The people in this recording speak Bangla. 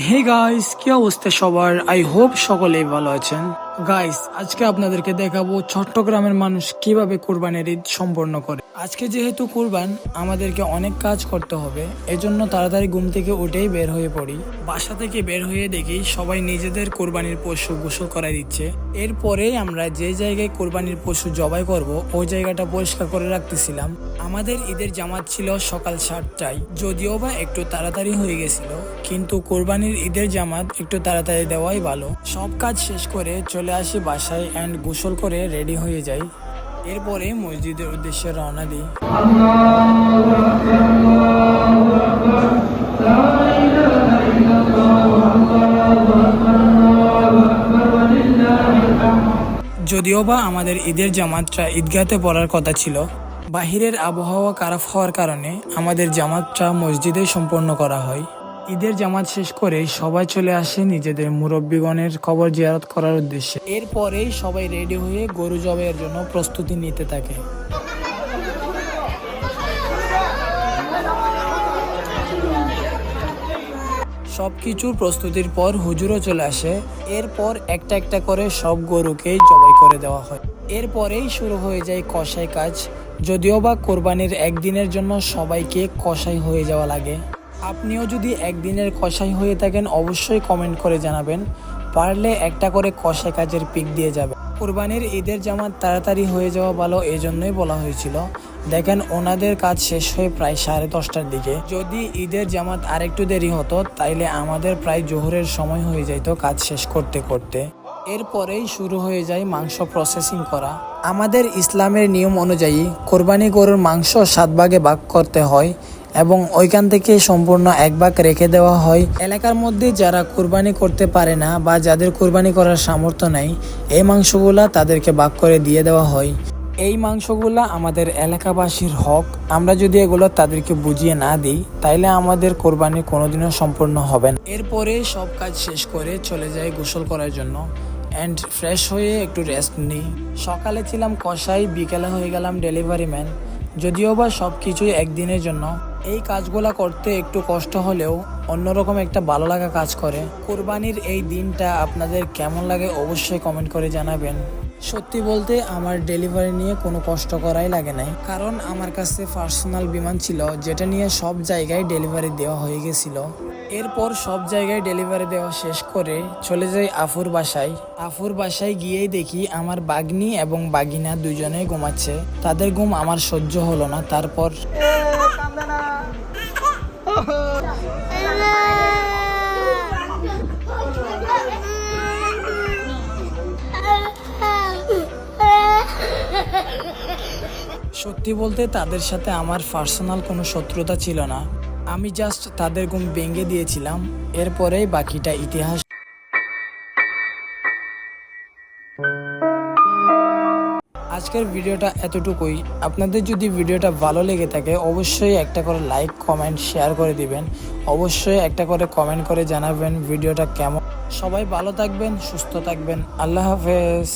হে গাইস, কি অবস্থা সবার? আই হোপ সকলেই ভালো আছেন। গাইস, আজকে আপনাদেরকে দেখাবো চট্টগ্রামের মানুষ কিভাবে কুরবানির ঈদ সম্পন্ন করে। আজকে যেহেতু কুরবান, আমাদেরকে অনেক কাজ করতে হবে, এজন্য তাড়াতাড়ি ঘুম থেকে উঠেই বের হয়ে পড়ি। বাসা থেকে বের হয়ে দেখি সবাই নিজেদের কুরবানির পশু গোসল করাই দিচ্ছে। এরপরেই আমরা যে জায়গায় কুরবানির পশু জবাই করব ওই জায়গাটা পরিষ্কার করে রাখতেছিলাম। আমাদের ঈদের জামাত ছিল সকাল 7টায়, যদিও বা একটু তাড়াতাড়ি হয়ে গেছিল, কিন্তু কোরবানির ঈদের জামাত একটু তাড়াতাড়ি দেওয়াই ভালো। সব কাজ শেষ করে চলে আসি বাসায় অ্যান্ড গোসল করে রেডি হয়ে যাই। এরপরে মসজিদের উদ্দেশ্যে রওনা দিই। যদিও বা আমাদের ঈদের জামাতটা ঈদগাহতে পড়ার কথা ছিল, বাহিরের আবহাওয়া খারাপ হওয়ার কারণে আমাদের জামাতটা মসজিদে সম্পন্ন করা হয়। ঈদের জামাত শেষ করে সবাই চলে আসে নিজেদের মুরব্বীগণের কবর জিয়ারত করার উদ্দেশ্যে। এরপরেই সবাই রেডি হয়ে গরু জবাইয়ের জন্য প্রস্তুতি নিতে থাকে। সবকিছুর প্রস্তুতির পর হুজুরও চলে আসে। এরপর একটা একটা করে সব গরুকেই জবাই করে দেওয়া হয়। এরপরেই শুরু হয়ে যায় কষাই কাজ। যদিও বা কোরবানির একদিনের জন্য সবাইকে কষাই হয়ে যাওয়া লাগে। আপনিও যদি একদিনের কষাই হয়ে থাকেন অবশ্যই কমেন্ট করে জানাবেন, পারলে একটা করে কষাই কাজের পিক দিয়ে যাবে। কোরবানির ঈদের জামাত তাড়াতাড়ি হয়ে যাওয়া ভালো, এজন্যই বলা হয়েছিল। দেখেন, ওনাদের কাজ শেষ হয়ে প্রায় 10:30টার দিকে। যদি ঈদের জামাত আরেকটু দেরি হতো তাইলে আমাদের প্রায় জোহরের সময় হয়ে যেত কাজ শেষ করতে করতে। এরপরেই শুরু হয়ে যায় মাংস প্রসেসিং করা। আমাদের ইসলামের নিয়ম অনুযায়ী কোরবানি গরুর মাংস 7 ভাগে ভাগ করতে হয় এবং ওইখান থেকে সম্পূর্ণ 1 ভাগ রেখে দেওয়া হয়। এলাকার মধ্যে যারা কোরবানি করতে পারে না বা যাদের কোরবানি করার সামর্থ্য নেই, এই মাংসগুলা তাদেরকে ভাগ করে দিয়ে দেওয়া হয়। এই মাংসগুলা আমাদের এলাকাবাসীর হক। আমরা যদি এগুলো তাদেরকে বুঝিয়ে না দিই তাইলে আমাদের কোরবানি কোনোদিনও সম্পূর্ণ হবে না। এরপরে সব কাজ শেষ করে চলে যাই গোসল করার জন্য অ্যান্ড ফ্রেশ হয়ে একটু রেস্ট নিই। সকালে ছিলাম কসাই, বিকেলে হয়ে গেলাম ডেলিভারি ম্যান। যদিও বা সব কিছুই একদিনের জন্য, এই কাজগুলা করতে একটু কষ্ট হলেও অন্যরকম একটা ভালো লাগা কাজ করে। কোরবানির এই দিনটা আপনাদের কেমন লাগে অবশ্যই কমেন্ট করে জানাবেন। সত্যি বলতে আমার ডেলিভারি নিয়ে কোনো কষ্ট করাই লাগে নাই, কারণ আমার কাছে পার্সোনাল বিমান ছিল যেটা নিয়ে সব জায়গায় ডেলিভারি দেওয়া হয়ে গেছিল। এরপর সব জায়গায় ডেলিভারি দেওয়া শেষ করে চলে যাই আফুর বাসায়। আফুর বাসায় গিয়েই দেখি আমার বাগনি এবং বাগিনা দুজনেই ঘুমাচ্ছে। তাদের ঘুম আমার সহ্য হলো না। তারপর সত্যি বলতে তাদের সাথে আমার পার্সোনাল কোনো শত্রুতা ছিল না, আমি জাস্ট তাদের ঘুম ভেঙে দিয়েছিলাম। এরপরেই বাকিটা ইতিহাস। আজকের ভিডিওটা এতটুকুই। আপনাদের যদি ভিডিওটা ভালো লেগে থাকে অবশ্যই একটা করে লাইক, কমেন্ট, শেয়ার করে দিবেন। অবশ্যই একটা করে কমেন্ট করে জানাবেন ভিডিওটা কেমন। সবাই ভালো থাকবেন, সুস্থ থাকবেন। আল্লাহ হাফেজ।